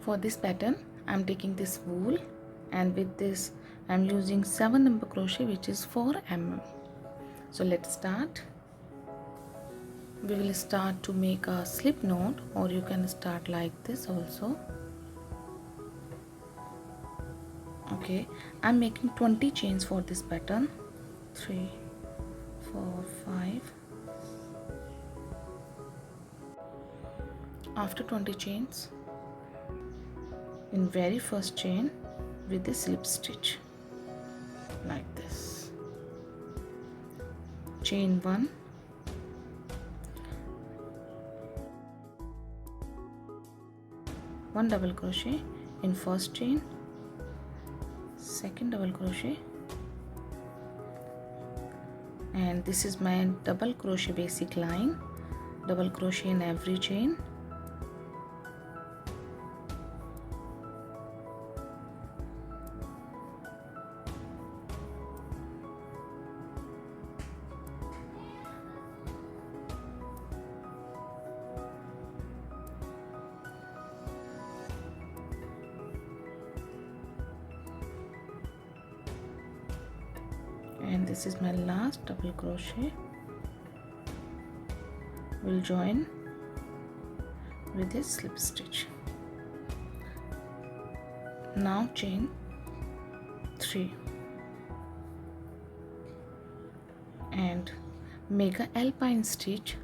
For this pattern I'm taking this wool, and with this I'm using 7 number crochet, which is 4 mm. So let's start. We will start to make a slip knot, or you can start like this also. Okay, I'm making 20 chains for this pattern. 3 4 5. After 20 chains, in very first chain with the slip stitch like this, chain 1, one double crochet in first chain, second double crochet, and this is my double crochet basic line. Double crochet in every chain, and this is my last double crochet. We'll join with this slip stitch. Now chain 3 and make a alpine stitch.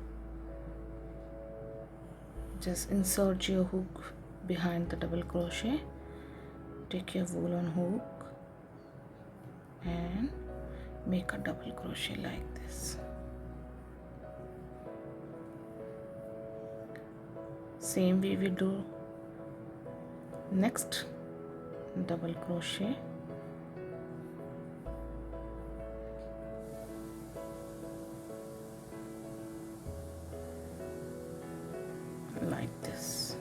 Just insert your hook behind the double crochet, take your woolen hook and make a double crochet like this. Same way we do next double crochet, like this.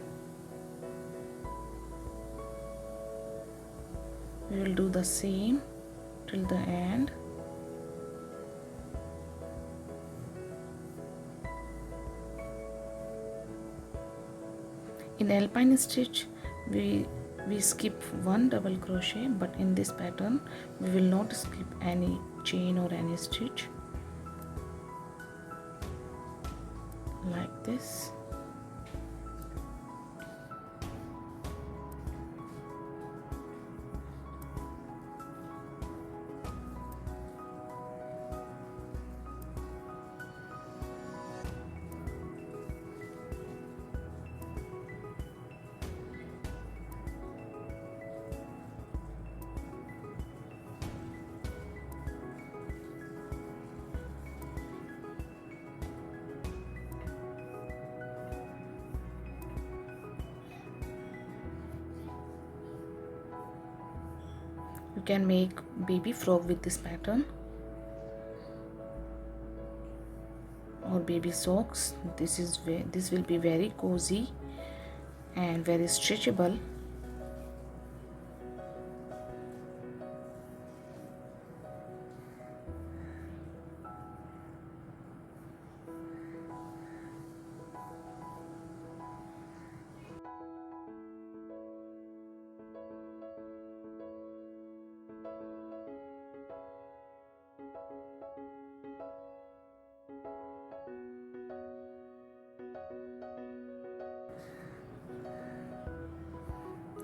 We will do the same till the end. In alpine stitch we skip one double crochet, but in this pattern we will not skip any chain or any stitch, like this. You can make baby frock with this pattern, or baby socks. This will be very cozy and very stretchable.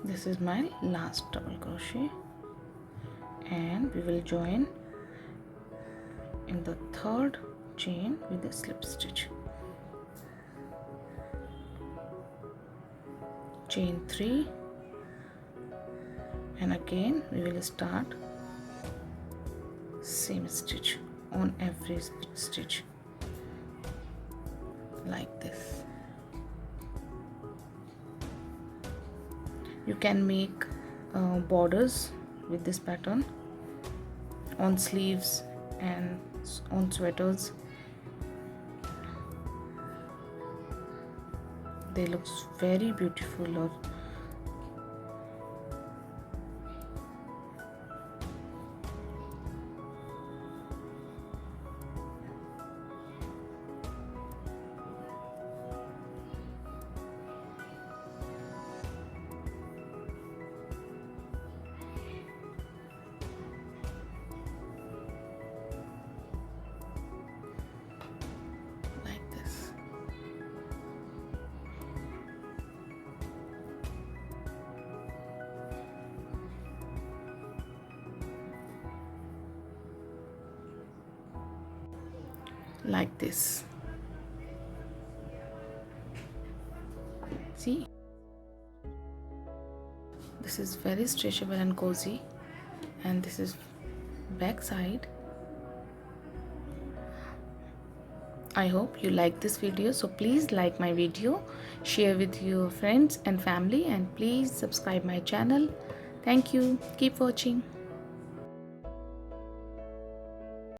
This is my last double crochet, and we will join in the third chain with a slip stitch. Chain 3, and again we will start same stitch on every stitch, like this. You can make borders with this pattern on sleeves and on sweaters. They look very beautiful. like this. See, this is very stretchable and cozy, and this is back side. I hope you like this video, so please like my video, share with your friends and family, and please subscribe my channel. Thank you. Keep watching.